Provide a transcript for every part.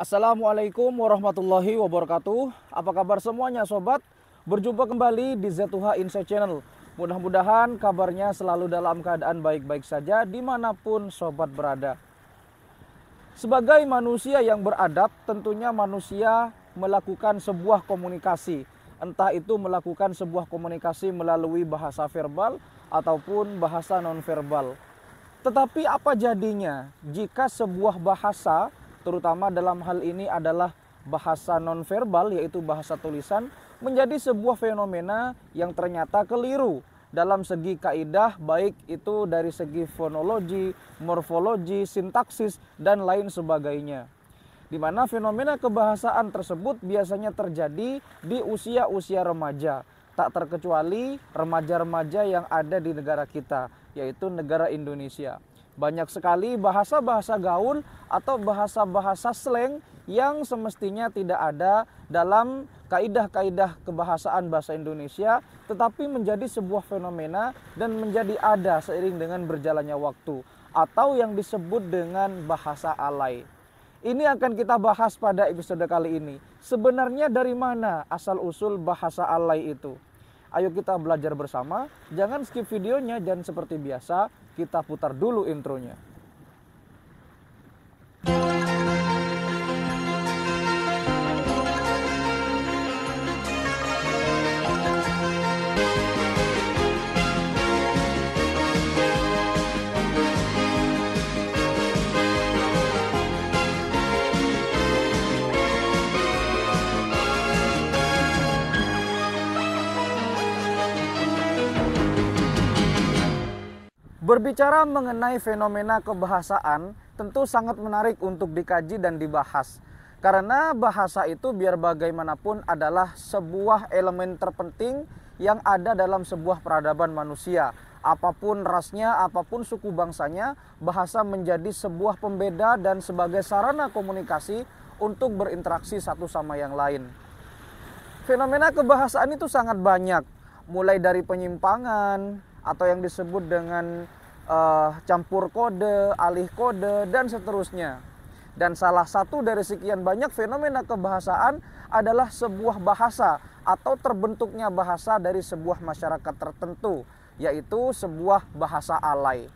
Assalamualaikum warahmatullahi wabarakatuh. Apa kabar semuanya sobat? Berjumpa kembali di Z2H Insight Channel. Mudah-mudahan kabarnya selalu dalam keadaan baik-baik saja dimanapun sobat berada. Sebagai manusia yang beradab, tentunya manusia melakukan sebuah komunikasi. Entah itu melakukan sebuah komunikasi melalui bahasa verbal ataupun bahasa nonverbal. Tetapi apa jadinya jika sebuah bahasa, terutama dalam hal ini adalah bahasa nonverbal, yaitu bahasa tulisan, menjadi sebuah fenomena yang ternyata keliru dalam segi kaidah, baik itu dari segi fonologi, morfologi, sintaksis, dan lain sebagainya. Di mana fenomena kebahasaan tersebut biasanya terjadi di usia-usia remaja, tak terkecuali remaja-remaja yang ada di negara kita, yaitu negara Indonesia. Banyak sekali bahasa-bahasa gaul atau bahasa-bahasa slang yang semestinya tidak ada dalam kaidah-kaidah kebahasaan bahasa Indonesia, tetapi menjadi sebuah fenomena dan menjadi ada seiring dengan berjalannya waktu, atau yang disebut dengan bahasa alay. Ini akan kita bahas pada episode kali ini. Sebenarnya dari mana asal-usul bahasa alay itu? Ayo kita belajar bersama, jangan skip videonya, dan seperti biasa kita putar dulu intronya. Berbicara mengenai fenomena kebahasaan, tentu sangat menarik untuk dikaji dan dibahas. Karena bahasa itu biar bagaimanapun adalah sebuah elemen terpenting yang ada dalam sebuah peradaban manusia. Apapun rasnya, apapun suku bangsanya, bahasa menjadi sebuah pembeda dan sebagai sarana komunikasi untuk berinteraksi satu sama yang lain. Fenomena kebahasaan itu sangat banyak, mulai dari penyimpangan atau yang disebut dengan campur kode, alih kode, dan seterusnya. Dan salah satu dari sekian banyak fenomena kebahasaan adalah sebuah bahasa atau terbentuknya bahasa dari sebuah masyarakat tertentu, yaitu sebuah bahasa alay.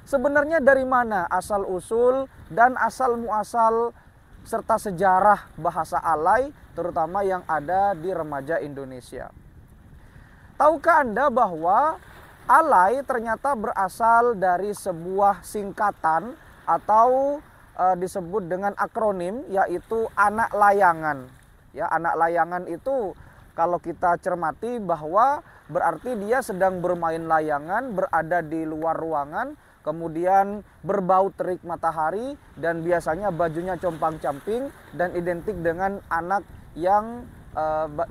Sebenarnya dari mana asal-usul dan asal-muasal serta sejarah bahasa alay, terutama yang ada di remaja Indonesia? Tahukah Anda bahwa alay ternyata berasal dari sebuah singkatan atau disebut dengan akronim, yaitu anak layangan. Ya, anak layangan itu kalau kita cermati bahwa berarti dia sedang bermain layangan, berada di luar ruangan, kemudian berbau terik matahari, dan biasanya bajunya compang-camping dan identik dengan anak yang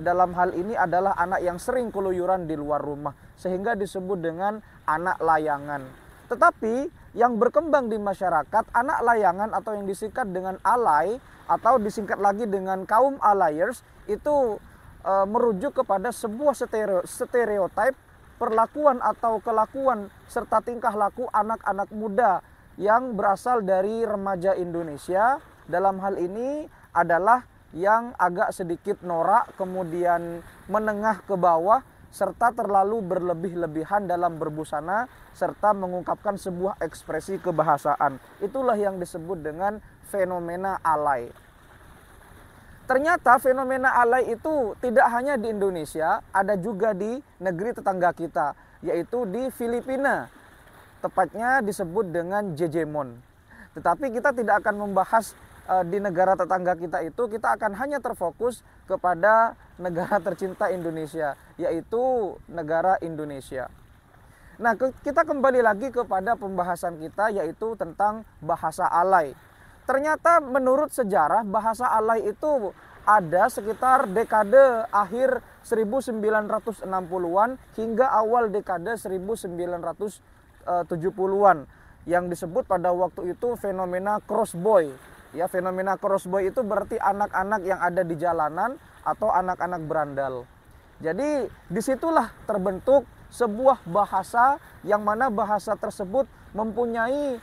dalam hal ini adalah anak yang sering keluyuran di luar rumah, sehingga disebut dengan anak layangan. Tetapi yang berkembang di masyarakat, anak layangan atau yang disingkat dengan alay atau disingkat lagi dengan kaum alayers itu merujuk kepada sebuah stereotip perlakuan atau kelakuan serta tingkah laku anak-anak muda yang berasal dari remaja Indonesia. Dalam hal ini adalah yang agak sedikit norak, kemudian menengah ke bawah, serta terlalu berlebih-lebihan dalam berbusana, serta mengungkapkan sebuah ekspresi kebahasaan. Itulah yang disebut dengan fenomena alay. Ternyata fenomena alay itu tidak hanya di Indonesia, ada juga di negeri tetangga kita, yaitu di Filipina. Tepatnya disebut dengan Jejemon. Tetapi kita tidak akan membahas di negara tetangga kita itu, kita akan hanya terfokus kepada negara tercinta Indonesia, yaitu negara Indonesia. Nah, kita kembali lagi kepada pembahasan kita, yaitu tentang bahasa alay. Ternyata menurut sejarah bahasa alay itu ada sekitar dekade akhir 1960-an hingga awal dekade 1970-an yang disebut pada waktu itu fenomena crossboy. Ya, fenomena crossboy itu berarti anak-anak yang ada di jalanan atau anak-anak berandal. Jadi disitulah terbentuk sebuah bahasa yang mana bahasa tersebut mempunyai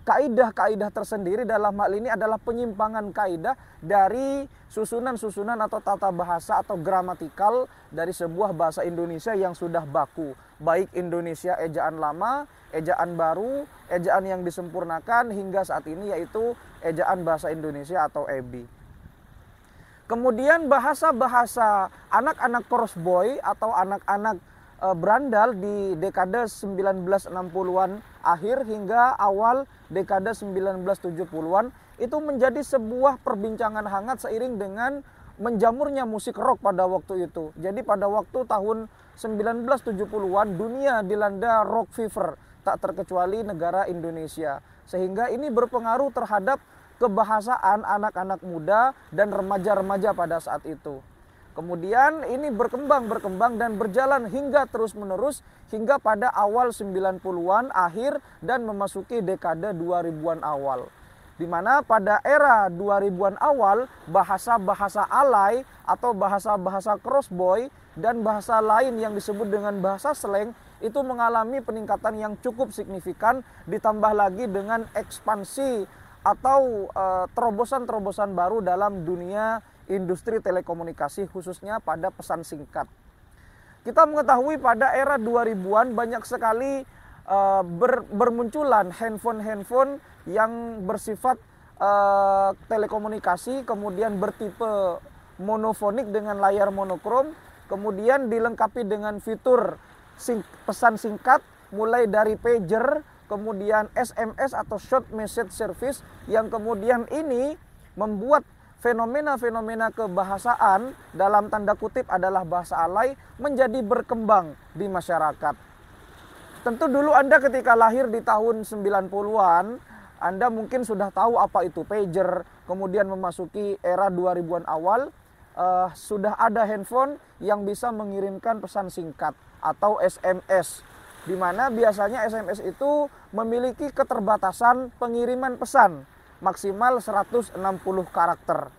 kaidah-kaidah tersendiri. Dalam hal ini adalah penyimpangan kaidah dari susunan-susunan atau tata bahasa atau gramatikal dari sebuah bahasa Indonesia yang sudah baku. Baik Indonesia ejaan lama, ejaan baru, ejaan yang disempurnakan hingga saat ini yaitu ejaan bahasa Indonesia atau EBI. Kemudian bahasa-bahasa anak-anak crossboy atau anak-anak berandal di dekade 1960-an akhir hingga awal dekade 1970-an itu menjadi sebuah perbincangan hangat seiring dengan menjamurnya musik rock pada waktu itu. Jadi pada waktu tahun 1970-an dunia dilanda rock fever, tak terkecuali negara Indonesia. Sehingga ini berpengaruh terhadap kebahasaan anak-anak muda dan remaja-remaja pada saat itu. Kemudian ini berkembang dan berjalan hingga terus-menerus hingga pada awal 90-an akhir dan memasuki dekade 2000-an awal. Di mana pada era 2000-an awal bahasa-bahasa alay atau bahasa-bahasa crossboy dan bahasa lain yang disebut dengan bahasa slang itu mengalami peningkatan yang cukup signifikan, ditambah lagi dengan ekspansi atau terobosan-terobosan baru dalam dunia industri telekomunikasi khususnya pada pesan singkat. Kita mengetahui pada era 2000-an banyak sekali bermunculan handphone-handphone yang bersifat telekomunikasi, kemudian bertipe monofonik dengan layar monokrom, kemudian dilengkapi dengan fitur pesan singkat mulai dari pager, kemudian SMS atau short message service yang kemudian ini membuat fenomena-fenomena kebahasaan dalam tanda kutip adalah bahasa alay menjadi berkembang di masyarakat. Tentu dulu Anda ketika lahir di tahun 90-an, Anda mungkin sudah tahu apa itu pager, kemudian memasuki era 2000-an awal, sudah ada handphone yang bisa mengirimkan pesan singkat atau SMS. Di mana biasanya SMS itu memiliki keterbatasan pengiriman pesan maksimal 160 karakter.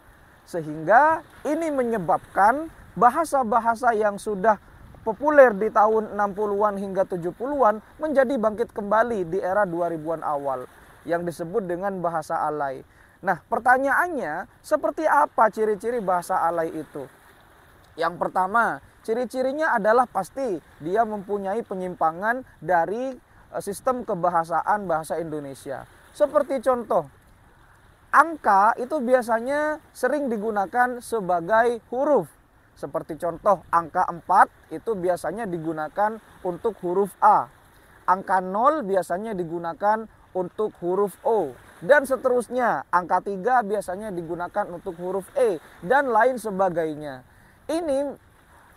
Sehingga ini menyebabkan bahasa-bahasa yang sudah populer di tahun 60-an hingga 70-an menjadi bangkit kembali di era 2000-an awal yang disebut dengan bahasa alay. Nah, pertanyaannya seperti apa ciri-ciri bahasa alay itu? Yang pertama, ciri-cirinya adalah pasti dia mempunyai penyimpangan dari sistem kebahasaan bahasa Indonesia. Seperti contoh, angka itu biasanya sering digunakan sebagai huruf. Seperti contoh, angka 4 itu biasanya digunakan untuk huruf A. Angka 0 biasanya digunakan untuk huruf O. Dan seterusnya, angka 3 biasanya digunakan untuk huruf E. Dan lain sebagainya. Ini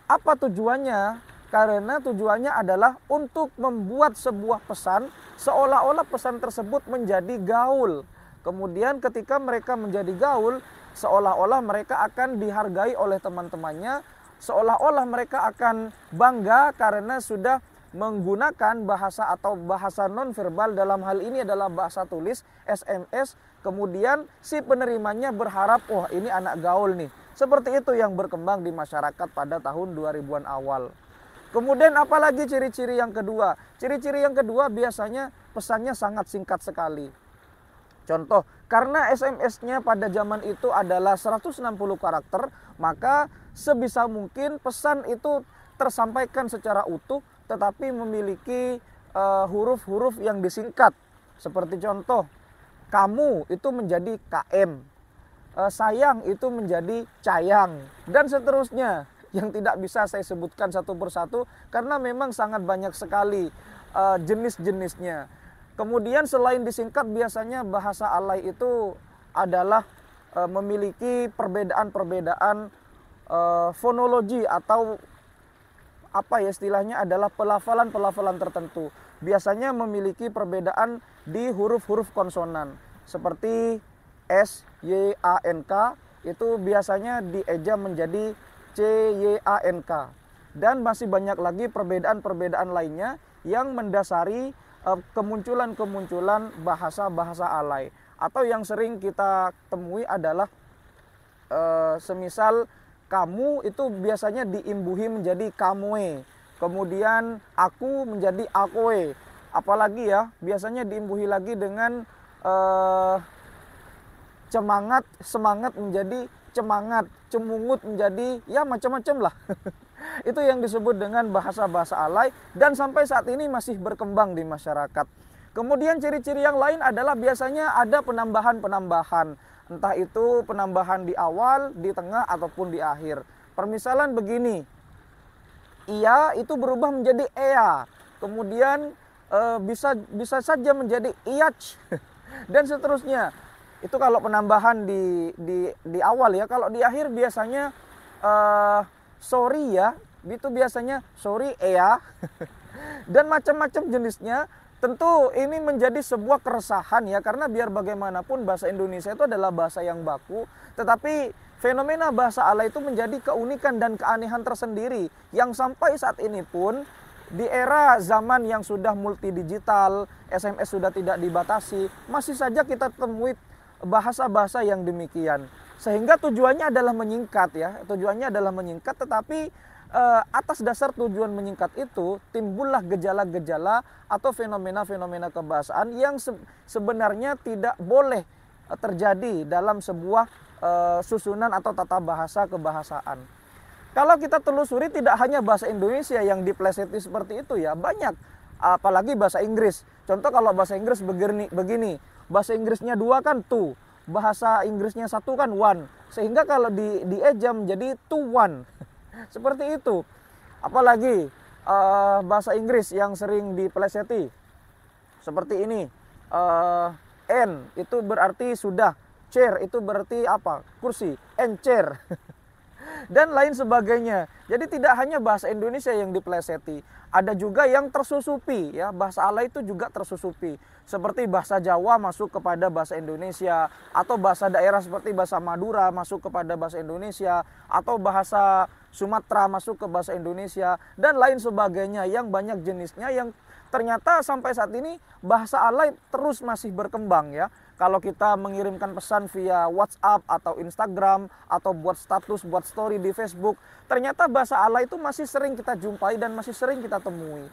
apa tujuannya? Karena tujuannya adalah untuk membuat sebuah pesan seolah-olah pesan tersebut menjadi gaul. Kemudian ketika mereka menjadi gaul, seolah-olah mereka akan dihargai oleh teman-temannya, seolah-olah mereka akan bangga karena sudah menggunakan bahasa atau bahasa nonverbal, dalam hal ini adalah bahasa tulis, SMS, kemudian si penerimanya berharap, wah ini anak gaul nih. Seperti itu yang berkembang di masyarakat pada tahun 2000-an awal. Kemudian apalagi ciri-ciri yang kedua? Ciri-ciri yang kedua biasanya pesannya sangat singkat sekali. Contoh, karena SMS-nya pada zaman itu adalah 160 karakter, maka sebisa mungkin pesan itu tersampaikan secara utuh tetapi memiliki huruf-huruf yang disingkat. Seperti contoh, kamu itu menjadi KM. Sayang itu menjadi cayang, dan seterusnya yang tidak bisa saya sebutkan satu persatu karena memang sangat banyak sekali jenis-jenisnya. Kemudian selain disingkat, biasanya bahasa alay itu adalah memiliki perbedaan-perbedaan fonologi atau apa ya istilahnya adalah pelafalan-pelafalan tertentu. Biasanya memiliki perbedaan di huruf-huruf konsonan seperti S, Y, A, N, K itu biasanya dieja menjadi C, Y, A, N, K. Dan masih banyak lagi perbedaan-perbedaan lainnya yang mendasari kemunculan-kemunculan bahasa-bahasa alay. Atau yang sering kita temui adalah semisal kamu itu biasanya diimbuhi menjadi kamue. Kemudian aku menjadi akoe. Apalagi ya, biasanya diimbuhi lagi dengan eh, semangat menjadi cemangat, cemungut menjadi ya macam-macam lah. Itu yang disebut dengan bahasa-bahasa alay dan sampai saat ini masih berkembang di masyarakat. Kemudian ciri-ciri yang lain adalah biasanya ada penambahan-penambahan. Entah itu penambahan di awal, di tengah, ataupun di akhir. Permisalan begini, iya itu berubah menjadi ea. Kemudian bisa saja menjadi iyac dan seterusnya. Itu kalau penambahan di awal ya. Kalau di akhir biasanya sorry ya, itu biasanya sorry ya. Dan macam-macam jenisnya. Tentu ini menjadi sebuah keresahan ya, karena biar bagaimanapun bahasa Indonesia itu adalah bahasa yang baku, tetapi fenomena bahasa alay itu menjadi keunikan dan keanehan tersendiri yang sampai saat ini pun di era zaman yang sudah multidigital, SMS sudah tidak dibatasi, masih saja kita temui bahasa-bahasa yang demikian. Sehingga tujuannya adalah menyingkat ya, tujuannya adalah menyingkat, tetapi atas dasar tujuan menyingkat itu timbullah gejala-gejala atau fenomena-fenomena kebahasaan yang sebenarnya tidak boleh terjadi dalam sebuah susunan atau tata bahasa kebahasaan. Kalau kita telusuri tidak hanya bahasa Indonesia yang dipleseti seperti itu ya, banyak, apalagi bahasa Inggris. Contoh kalau bahasa Inggris begini, bahasa Inggrisnya 2 kan two, bahasa Inggrisnya 1 kan one, sehingga kalau dieja menjadi two one. Seperti itu. Apalagi bahasa Inggris yang sering dipeleseti seperti ini, N itu berarti sudah, chair itu berarti apa? Kursi, and chair. Dan lain sebagainya. Jadi tidak hanya bahasa Indonesia yang dipeleseti, ada juga yang tersusupi ya, bahasa alay itu juga tersusupi. Seperti bahasa Jawa masuk kepada bahasa Indonesia, atau bahasa daerah seperti bahasa Madura masuk kepada bahasa Indonesia, atau bahasa Sumatera masuk ke bahasa Indonesia, dan lain sebagainya yang banyak jenisnya, yang ternyata sampai saat ini bahasa alay terus masih berkembang ya. Kalau kita mengirimkan pesan via WhatsApp atau Instagram, atau buat status, buat story di Facebook, ternyata bahasa alay itu masih sering kita jumpai dan masih sering kita temui.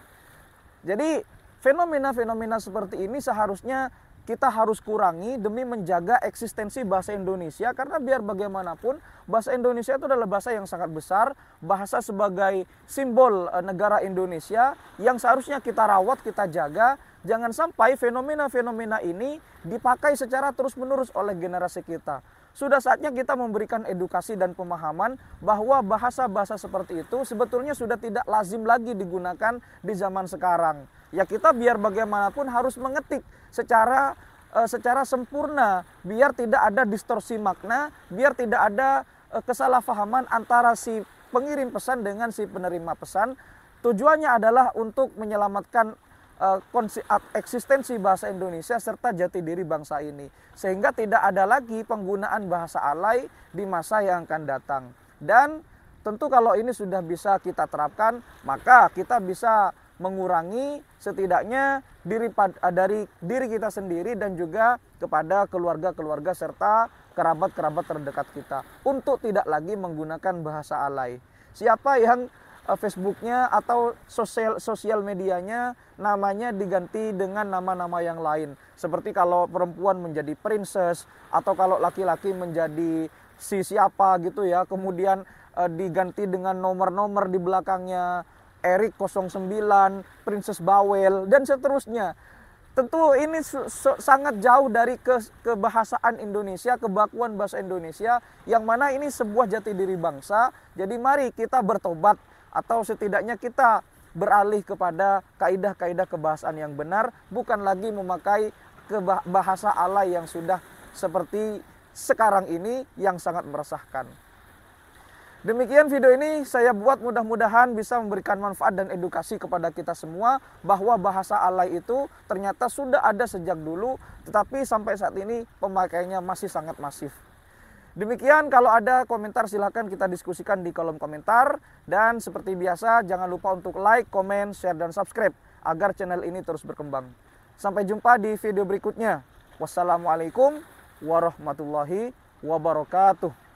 Jadi fenomena-fenomena seperti ini seharusnya kita harus kurangi demi menjaga eksistensi bahasa Indonesia, karena biar bagaimanapun bahasa Indonesia itu adalah bahasa yang sangat besar, bahasa sebagai simbol negara Indonesia yang seharusnya kita rawat, kita jaga. Jangan sampai fenomena-fenomena ini dipakai secara terus-menerus oleh generasi kita. Sudah saatnya kita memberikan edukasi dan pemahaman bahwa bahasa-bahasa seperti itu sebetulnya sudah tidak lazim lagi digunakan di zaman sekarang. Ya kita biar bagaimanapun harus mengetik secara sempurna, biar tidak ada distorsi makna, biar tidak ada kesalahpahaman antara si pengirim pesan dengan si penerima pesan. Tujuannya adalah untuk menyelamatkan eksistensi bahasa Indonesia serta jati diri bangsa ini, sehingga tidak ada lagi penggunaan bahasa alay di masa yang akan datang. Dan tentu kalau ini sudah bisa kita terapkan, maka kita bisa mengurangi setidaknya dari diri kita sendiri dan juga kepada keluarga-keluarga serta kerabat-kerabat terdekat kita untuk tidak lagi menggunakan bahasa alay. Siapa yang Facebooknya atau sosial medianya namanya diganti dengan nama-nama yang lain, seperti kalau perempuan menjadi princess atau kalau laki-laki menjadi si siapa gitu ya, kemudian diganti dengan nomor-nomor di belakangnya, Erik 09, Princess Bawel, dan seterusnya. Tentu ini sangat jauh dari kebahasaan Indonesia, kebakuan bahasa Indonesia, yang mana ini sebuah jati diri bangsa. Jadi mari kita bertobat, atau setidaknya kita beralih kepada kaidah-kaidah kebahasaan yang benar, bukan lagi memakai bahasa alay yang sudah seperti sekarang ini yang sangat meresahkan. Demikian video ini saya buat, mudah-mudahan bisa memberikan manfaat dan edukasi kepada kita semua bahwa bahasa alay itu ternyata sudah ada sejak dulu, tetapi sampai saat ini pemakaiannya masih sangat masif. Demikian, kalau ada komentar silahkan kita diskusikan di kolom komentar. Dan seperti biasa jangan lupa untuk like, komen, share, dan subscribe agar channel ini terus berkembang. Sampai jumpa di video berikutnya. Wassalamualaikum warahmatullahi wabarakatuh.